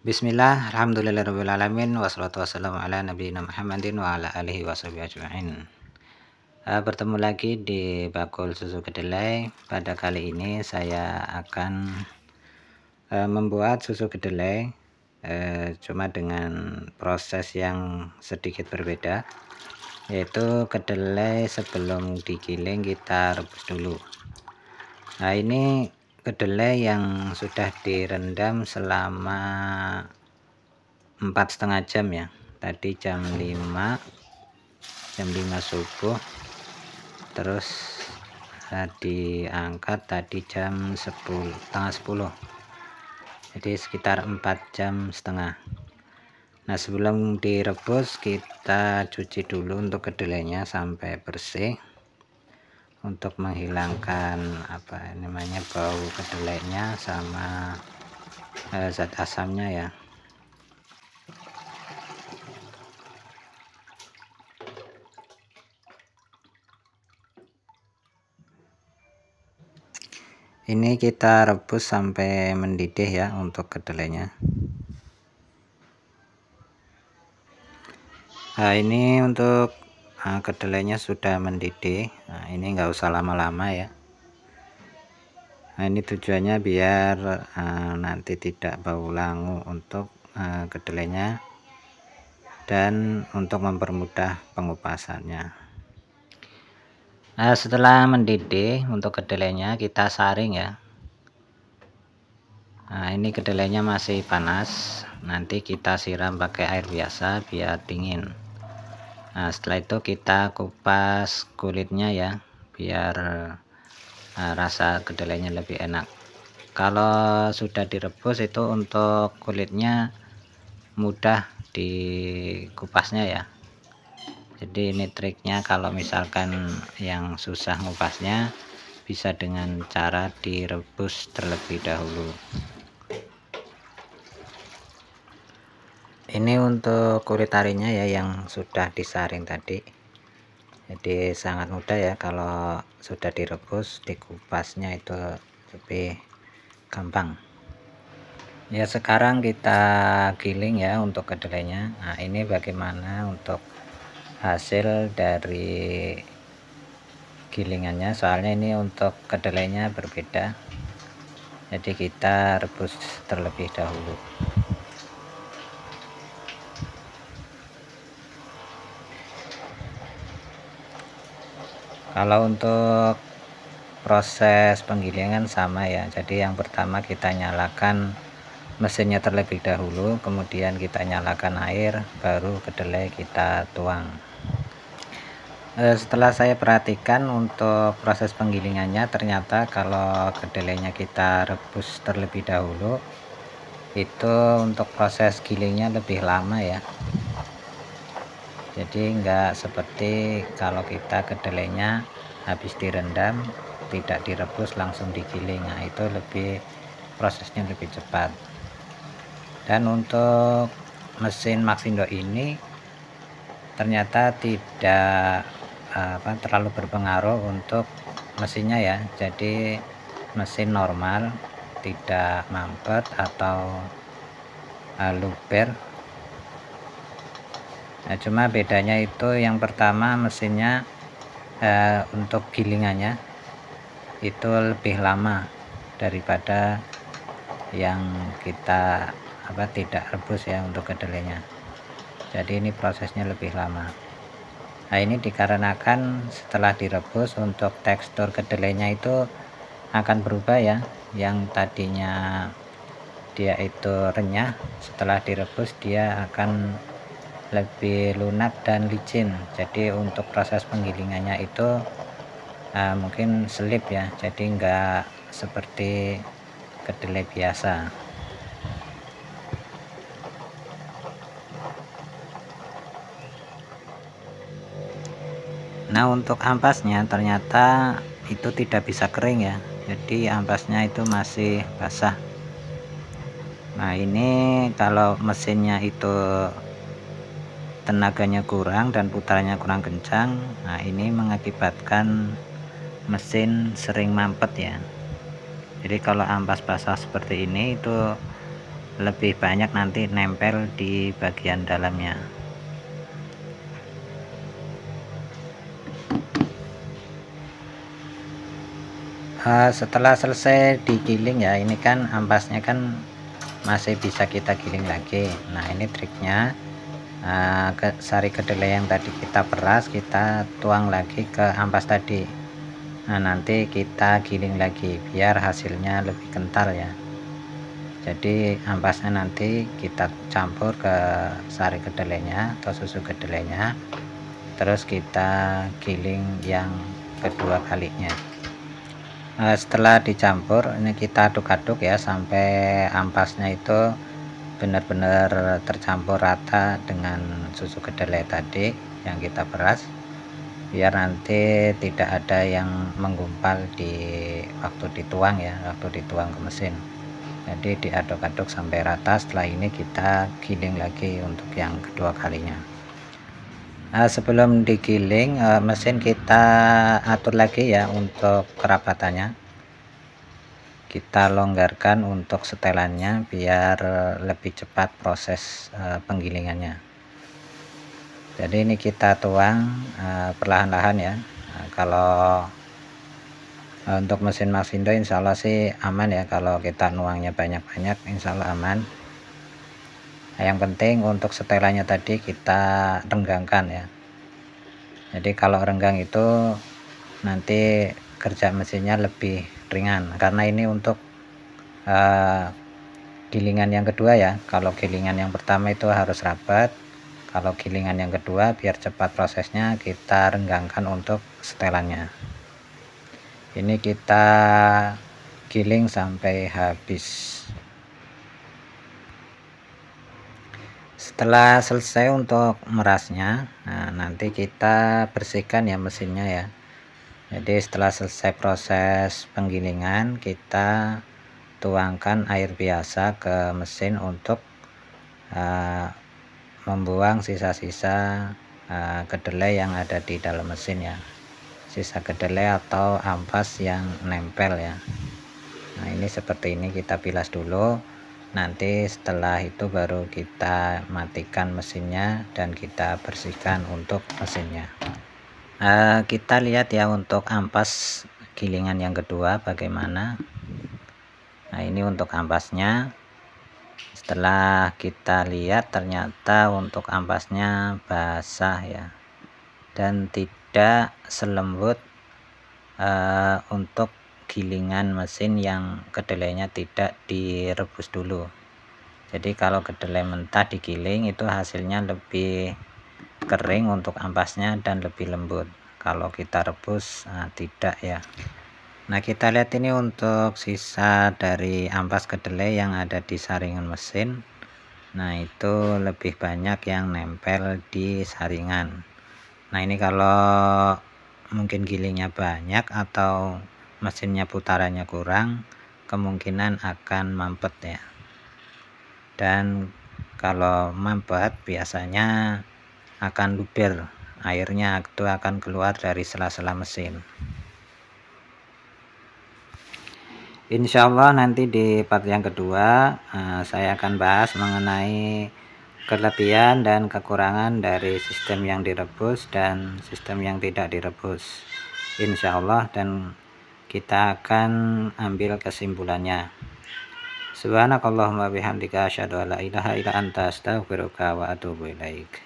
Bismillah, alhamdulillahirrahmanirrahim, wassalatu wassalamu ala nabiyina Muhammadin wa ala alihi washabihi ajma'in. Bertemu lagi di bakul susu kedelai. Pada kali ini saya akan membuat susu kedelai, cuma dengan proses yang sedikit berbeda, yaitu kedelai sebelum digiling kita rebus dulu. Nah, ini kedelai yang sudah direndam selama 4,5 jam ya. Tadi jam 5 subuh, terus diangkat tadi jam 10, jadi sekitar 4,5 jam. Nah, sebelum direbus kita cuci dulu untuk kedelainya sampai bersih, untuk menghilangkan bau kedelainya sama zat asamnya ya. Ini kita rebus sampai mendidih ya untuk kedelainya. Nah, ini untuk kedelainya sudah mendidih. Nah, ini enggak usah lama-lama ya. Nah, ini tujuannya biar nanti tidak bau langu untuk kedelainya, dan untuk mempermudah pengupasannya. Nah, setelah mendidih untuk kedelainya kita saring ya. Nah, ini kedelainya masih panas, nanti kita siram pakai air biasa biar dingin. Nah, setelah itu kita kupas kulitnya ya, biar rasa kedelainya lebih enak. Kalau sudah direbus itu untuk kulitnya mudah dikupasnya ya. Jadi ini triknya, kalau misalkan yang susah ngupasnya bisa dengan cara direbus terlebih dahulu. Ini untuk kulit arinya ya yang sudah disaring tadi. Jadi sangat mudah ya, kalau sudah direbus dikupasnya itu lebih gampang. Ya, sekarang kita giling ya untuk kedelainya. Nah, ini bagaimana untuk hasil dari gilingannya, soalnya ini untuk kedelainya berbeda, jadi kita rebus terlebih dahulu. Kalau untuk proses penggilingan sama ya, jadi yang pertama kita nyalakan mesinnya terlebih dahulu, kemudian kita nyalakan air, baru kedelai kita tuang. Setelah saya perhatikan untuk proses penggilingannya, ternyata kalau kedelainya kita rebus terlebih dahulu itu untuk proses gilingnya lebih lama ya. Jadi enggak seperti kalau kita kedelainya habis direndam tidak direbus langsung digiling. Nah, itu prosesnya lebih cepat. Dan untuk mesin Maxindo ini ternyata tidak terlalu berpengaruh untuk mesinnya ya. Jadi mesin normal, tidak mampet atau luber. Nah, cuma bedanya itu yang pertama mesinnya untuk gilingannya itu lebih lama daripada yang kita tidak rebus ya untuk kedelainya. Jadi ini prosesnya lebih lama. Nah, ini dikarenakan setelah direbus untuk tekstur kedelainya itu akan berubah ya. Yang tadinya dia itu renyah, setelah direbus dia akan lebih lunak dan licin. Jadi untuk proses penggilingannya itu mungkin selip ya, jadi enggak seperti kedelai biasa. Nah, untuk ampasnya ternyata itu tidak bisa kering ya, jadi ampasnya itu masih basah. Nah, ini kalau mesinnya itu tenaganya kurang dan putarannya kurang kencang, nah ini mengakibatkan mesin sering mampet ya. Jadi kalau ampas basah seperti ini itu lebih banyak nanti nempel di bagian dalamnya. Setelah selesai digiling ya, ini kan ampasnya kan masih bisa kita giling lagi. Nah ini triknya, sari kedelai yang tadi kita peras kita tuang lagi ke ampas tadi. Nah nanti kita giling lagi biar hasilnya lebih kental ya. Jadi ampasnya nanti kita campur ke sari kedelainya atau susu kedelainya, terus kita giling yang kedua kalinya. Setelah dicampur ini kita aduk-aduk ya sampai ampasnya itu benar-benar tercampur rata dengan susu kedelai tadi yang kita peras, biar nanti tidak ada yang menggumpal di waktu dituang ya, waktu dituang ke mesin. Jadi diaduk-aduk sampai rata. Setelah ini kita giling lagi untuk yang kedua kalinya. Sebelum digiling mesin kita atur lagi ya untuk kerapatannya, kita longgarkan untuk setelannya biar lebih cepat proses penggilingannya. Jadi ini kita tuang perlahan-lahan ya. Kalau untuk mesin Maxindo insya Allah sih aman ya, kalau kita nuangnya banyak-banyak insya Allah aman. Yang penting untuk setelannya tadi kita renggangkan ya. Jadi kalau renggang itu nanti kerja mesinnya lebih ringan, karena ini untuk gilingan yang kedua ya. Kalau gilingan yang pertama itu harus rapat, kalau gilingan yang kedua biar cepat prosesnya kita renggangkan untuk setelannya. Ini kita giling sampai habis. Setelah selesai untuk merasnya, nah nanti kita bersihkan ya mesinnya ya. Jadi setelah selesai proses penggilingan kita tuangkan air biasa ke mesin untuk membuang sisa-sisa kedelai yang ada di dalam mesin ya, sisa kedelai atau ampas yang nempel ya. Nah ini seperti ini, kita bilas dulu, nanti setelah itu baru kita matikan mesinnya dan kita bersihkan untuk mesinnya. Kita lihat ya untuk ampas gilingan yang kedua bagaimana. Nah ini untuk ampasnya. Setelah kita lihat ternyata untuk ampasnya basah ya, dan tidak selembut untuk gilingan mesin yang kedelainya tidak direbus dulu. Jadi kalau kedelai mentah digiling itu hasilnya lebih kering untuk ampasnya dan lebih lembut. Kalau kita rebus tidak ya. Nah kita lihat ini untuk sisa dari ampas kedelai yang ada di saringan mesin. Nah itu lebih banyak yang nempel di saringan. Nah ini kalau mungkin gilingnya banyak atau mesinnya putarannya kurang, kemungkinan akan mampet ya. Dan kalau mampet biasanya akan luber, airnya itu akan keluar dari sela-sela mesin. Insya Allah nanti di part yang kedua saya akan bahas mengenai kelebihan dan kekurangan dari sistem yang direbus dan sistem yang tidak direbus, insya Allah, dan kita akan ambil kesimpulannya. Subhanakallahumma bihamdika asyhadu an la ilaha illa anta astaghfiruka wa atubu ilaik.